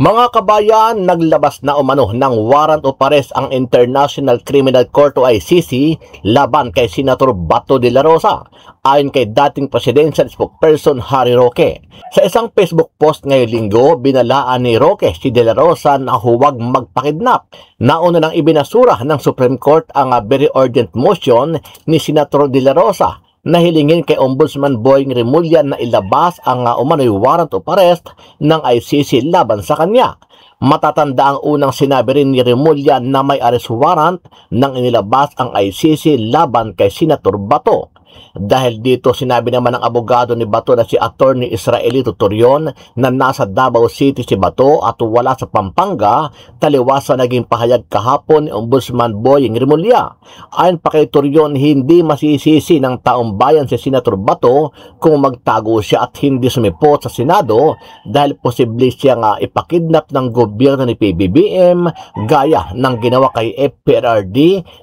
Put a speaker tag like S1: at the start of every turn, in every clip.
S1: Mga kabayan, naglabas na umano ng warrant of arrest ang International Criminal Court o ICC laban kay Senator Bato de la Rosa, ayon kay dating presidential spokesperson Harry Roque. Sa isang Facebook post ngayong linggo, binalaan ni Roque si de la Rosa na huwag magpakidnap. Nauna nang ibinasura ng Supreme Court ang very urgent motion ni Senator de la Rosa na hilingin kay Ombudsman Boying Remulla na ilabas ang umano'y warrant of arrest ng ICC laban sa kanya. Matatanda ang unang sinabi rin ni Remulla na may arrest warrant nang inilabas ang ICC laban kay Senator Bato. Dahil dito, sinabi naman ng abogado ni Bato na si Attorney Israelito Turion na nasa Davao City si Bato at wala sa Pampanga, taliwas sa naging pahayag kahapon ni Ombudsman Boying Remulla. Ayon pa kay Turion, hindi masisisi ng taong bayan si Senator Bato kung magtago siya at hindi sumipot sa Senado dahil posible siyang ipakidnap ng gobyerno ni PBBM gaya ng ginawa kay FPRRD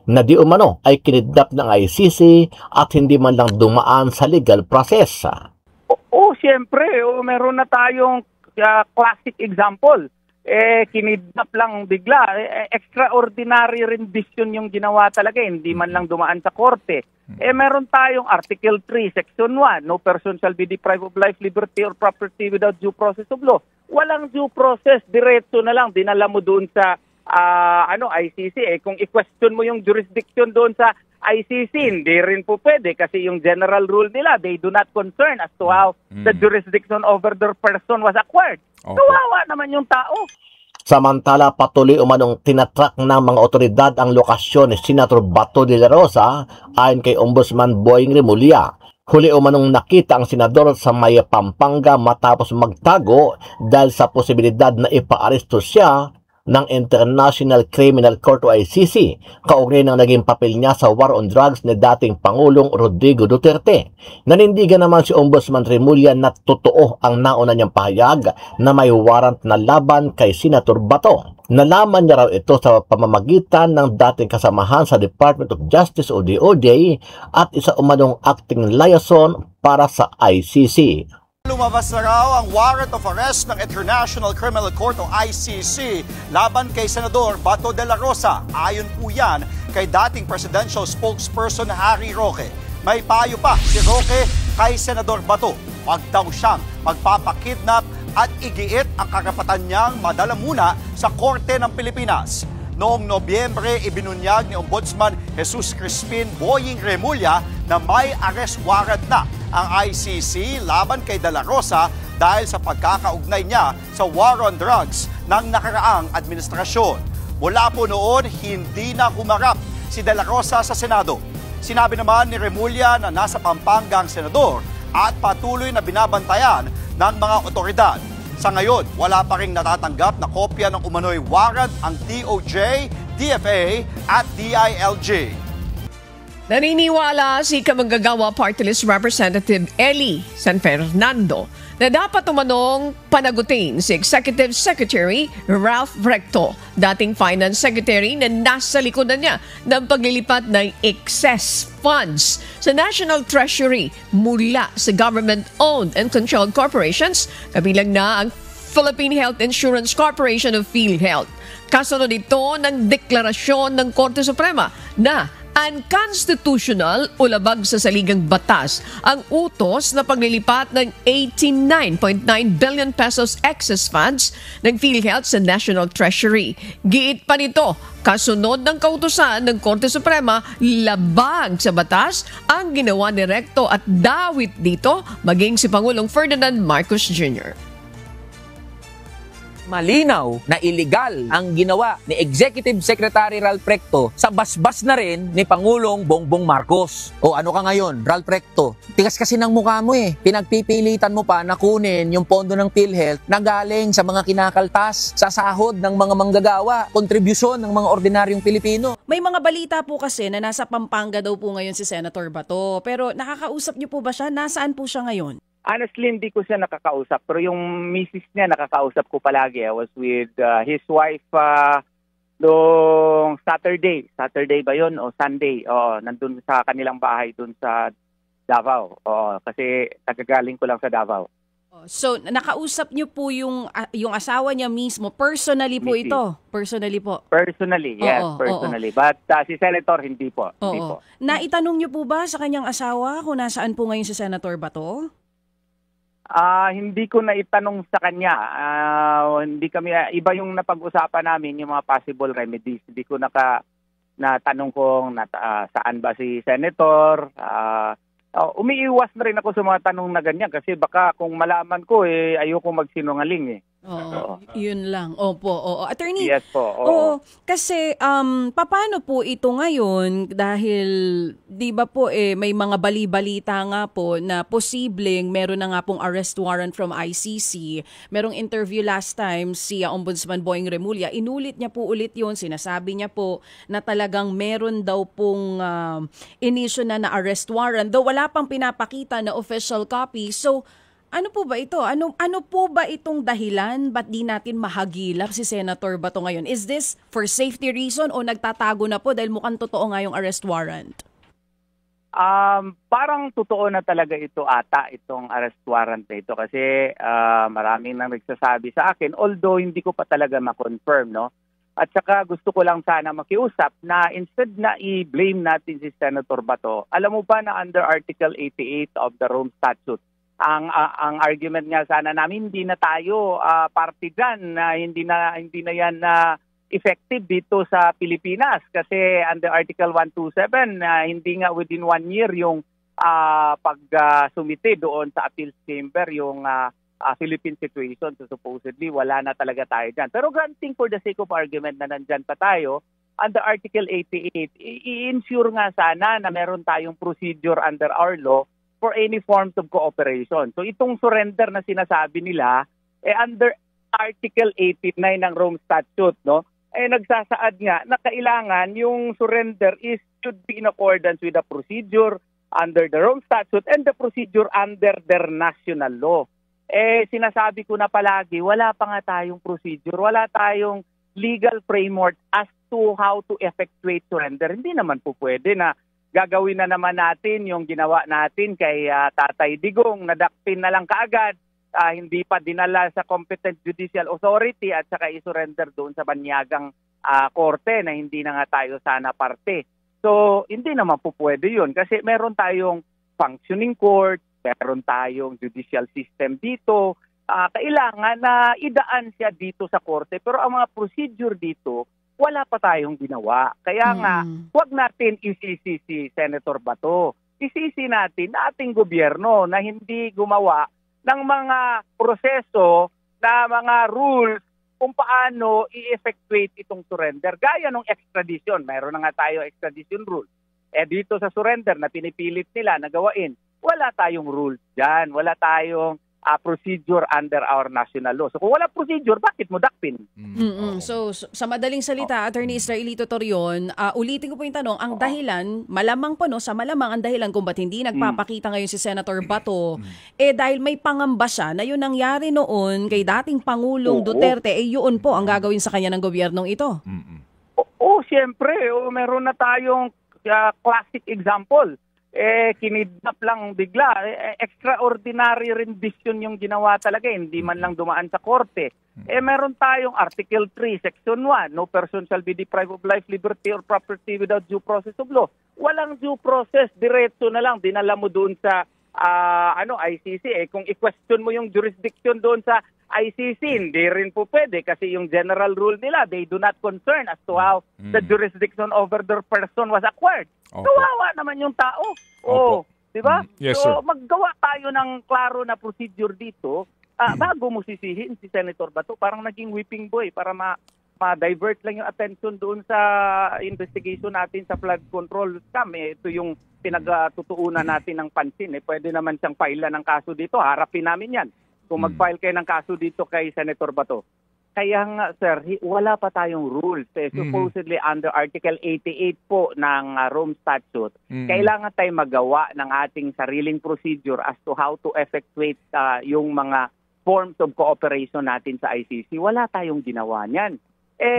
S1: na di umano ay kinidnap ng ICC at hindi man lang dumaan sa legal process.
S2: Siyempre, meron na tayong classic example. Kinidnap lang bigla. Extraordinary rendition yung ginawa talaga. Hindi man lang dumaan sa korte. Meron tayong Article 3, Section 1, no person shall be deprived of life, liberty, or property without due process of law. Walang due process, diretso na lang, dinala mo doon sa ICC. Kung i-question mo yung jurisdiction doon sa ICC, hindi rin po pwede kasi yung general rule nila, they do not concern as to how the jurisdiction over their person was acquired. Kawawa naman yung tao.
S1: Samantala, patuloy umanong tinatrack ng mga otoridad ang lokasyon ni Senator Bato de la Rosa ayon kay Ombudsman Boying Remulla. Huli umanong nakita ang senador sa may Pampanga matapos magtago dahil sa posibilidad na ipaaresto siya ng International Criminal Court o ICC, kaugnay ng naging papel niya sa war on drugs ni dating Pangulong Rodrigo Duterte. Nanindigan naman si Ombudsman Remulla na totoo ang nauna niyang pahayag na may warrant na laban kay Senator Bato. Nalaman niya raw ito sa pamamagitan ng dating kasamahan sa Department of Justice o DOJ at isa umanong acting liaison para sa ICC.
S3: Lumabas na raw ang warrant of arrest ng International Criminal Court o ICC laban kay Senador Bato de la Rosa. Ayon po yan kay dating presidential spokesperson Harry Roque. May payo pa si Roque kay Senador Bato. Huwag daw siyang magpapakidnap at igiit ang karapatan niyang madala muna sa Korte ng Pilipinas. Noong Nobyembre, ibinunyag ni Ombudsman Jesus Crispin Boying Remulla na may arrest warrant na ang ICC laban kay De la Rosa dahil sa pagkakaugnay niya sa war on drugs ng nakaraang administrasyon. Mula po noon, hindi na humarap si De la Rosa sa Senado. Sinabi naman ni Remulla na nasa Pampanga ang senador at patuloy na binabantayan ng mga otoridad. Sa ngayon, wala pa ring natatanggap na kopya ng umano'y warrant ang DOJ, DFA at DILG.
S4: Naniniwala si Kamanggagawa Party List Representative Eli San Fernando na dapat umanong panagutin si Executive Secretary Ralph Recto, dating Finance Secretary na nasa likodan niya ng paglilipat ng excess funds sa National Treasury mula sa government-owned and controlled corporations, kabilang na ang Philippine Health Insurance Corporation of PhilHealth. Kasunod ito ng deklarasyon ng Korte Suprema na unconstitutional o labag sa saligang batas ang utos na paglilipat ng 89.9 billion pesos excess funds ng PhilHealth sa National Treasury. Giit pa nito, kasunod ng kautusan ng Korte Suprema, labag sa batas ang ginawa ni Recto at dawit dito maging si Pangulong Ferdinand Marcos Jr.
S5: Malinaw na illegal ang ginawa ni Executive Secretary Ralph Recto sa basbas na rin ni Pangulong Bongbong Marcos. O ano ka ngayon, Ralph Recto? Tigas kasi ng mukha mo eh. Pinagpipilitan mo pa na kunin yung pondo ng PhilHealth na galing sa mga kinakaltas, sa sahod ng mga manggagawa, kontribusyon ng mga ordinaryong Pilipino.
S6: May mga balita po kasi na nasa Pampanga daw po ngayon si Senator Bato. Pero nakakausap niyo po ba siya? Nasaan po siya ngayon?
S2: Honestly, hindi ko siya nakakausap. Pero yung misis niya nakakausap ko palagi. I was with his wife noong Saturday. Saturday ba yun o Sunday? Nandun sa kanilang bahay dun sa Davao. Kasi tagagaling ko lang sa Davao.
S6: So, nakausap niyo po yung asawa niya mismo. Personally po
S2: Mrs.
S6: ito. Personally po.
S2: Personally, yes,
S6: Oo,
S2: personally. But si Senator, hindi po. Hindi po.
S6: Naitanong niyo po ba sa kanyang asawa kung nasaan po ngayon si Senator Bato?
S2: Hindi ko na itanong sa kanya. Hindi kami, iba yung napag-usapan namin, yung mga possible remedies. Hindi ko natanong kung saan ba si Senator. Umiiwas na rin ako sa mga tanong na ganyan kasi baka kung malaman ko, ayoko magsinungaling eh.
S6: Yun lang. Opo, oo. Attorney,
S2: Yes po.
S6: oo. Kasi paano po ito ngayon dahil 'di ba po may mga bali-balita nga po na posibleng meron na nga pong arrest warrant from ICC. Merong interview last time si Ombudsman Boying Remulla, inulit niya po ulit 'yon, sinasabi niya po na talagang meron daw pong inisyu na arrest warrant, though wala pang pinapakita na official copy. So ano po ba ito? Ano po ba itong dahilan? Ba't di natin mahagilap si Senator Bato ngayon? Is this for safety reason o nagtatago na po dahil mukhang totoo nga yung arrest warrant?
S2: Parang totoo na talaga ito itong arrest warrant na ito kasi maraming nang nagsasabi sa akin, although hindi ko pa talaga ma-confirm, no? At saka gusto ko lang sana makiusap na instead na i-blame natin si Senator Bato, alam mo ba na under Article 88 of the Rome Statute, ang argument nga sana namin, hindi na tayo party dyan, hindi na yan effective dito sa Pilipinas kasi under Article 127 hindi nga within 1 year yung pag-sumite doon sa appeals chamber yung Philippine situation. So supposedly wala na talaga tayo dyan. Pero granting for the sake of argument na nandyan pa tayo, under Article 88, i-ensure nga sana na meron tayong procedure under our law for any forms of cooperation. So itong surrender na sinasabi nila, under Article 89 ng Rome Statute, no, nagsasaad nga na kailangan yung surrender should be in accordance with the procedure under the Rome Statute and the procedure under their national law. Sinasabi ko na palagi, wala pa nga tayong procedure, wala tayong legal framework as to how to effectuate surrender. Hindi naman po pwede na gagawin na naman natin yung ginawa natin kay Tatay Digong, nadakpin na lang kaagad, hindi pa dinala sa competent judicial authority at saka i-surrender doon sa banyagang korte na hindi na nga tayo sana parte. So, hindi naman po pwede yun kasi meron tayong functioning court, meron tayong judicial system dito, kailangan na idaan siya dito sa korte. Pero ang mga procedure dito, wala pa tayong ginawa. Kaya nga, huwag natin isisi si Senator Bato. Isisi natin na ating gobyerno na hindi gumawa ng mga proseso, na mga rules kung paano i-effectuate itong surrender. Gaya ng extradition. Mayroon na nga tayo extradition rules. Dito sa surrender na pinipilit nila na gawain, wala tayong rules dyan. Wala tayong procedure under our national law. So kung wala procedure, bakit mo dakpin?
S6: So sa madaling salita, Attorney Israelito Torion, ulitin ko po yung tanong, ang dahilan, malamang po sa malamang ang dahilan kung ba't hindi nagpapakita ngayon si Senator Bato, dahil may pangamba siya na yun nangyari noon kay dating Pangulong Duterte, yun po ang gagawin sa kanya ng gobyernong ito.
S2: Siyempre, meron na tayong classic example. Kinidnap lang bigla. Extraordinary rendition yung ginawa talaga. Hindi man lang dumaan sa korte. Meron tayong Article 3, Section 1, no person shall be deprived of life, liberty, or property without due process of law. Walang due process. Diretso na lang. Dinala mo doon sa ICC. Kung i-question mo yung jurisdiction doon sa ICC, hindi rin po pwede kasi yung general rule nila, they do not concern as to how the jurisdiction over their person was acquired. Kawawa naman yung tao. Di ba?
S7: Yes,
S2: so
S7: sir.
S2: maggawa tayo ng klaro na procedure dito bago mo sisihin si Senator Bato. Parang naging whipping boy para ma-divert lang yung attention doon sa investigation natin sa flood control scam. Ito yung pinagtutuunan natin ng pansin. Pwede naman siyang file ng kaso dito. Harapin namin yan kung mag-file kayo ng kaso dito kay Senator Bato. Kaya nga, sir, wala pa tayong rules. Supposedly under Article 88 po ng Rome Statute, kailangan tayo magawa ng ating sariling procedure as to how to effectuate yung mga forms of cooperation natin sa ICC. Wala tayong ginawa niyan.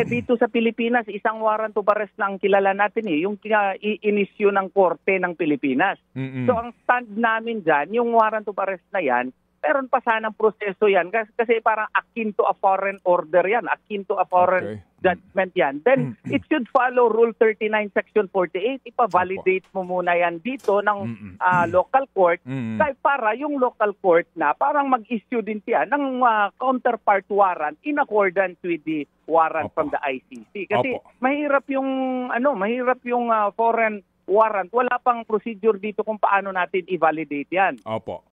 S2: Dito sa Pilipinas, isang warrant of arrest lang kilala natin yung i-issue ng korte ng Pilipinas. So ang stand namin dyan, yung warrant of arrest na yan, meron pa sanang proseso yan kasi parang akin to a foreign order yan, akin to a foreign judgment yan. Then it should follow Rule 39 Section 48. Ipa-validate mo muna yan dito ng local court para yung local court na parang mag-issue din siya ng counterpart warrant in accordance with the warrant from the ICC. Kasi mahirap yung foreign warrant. Wala pang procedure dito kung paano natin i-validate yan.
S7: Opo.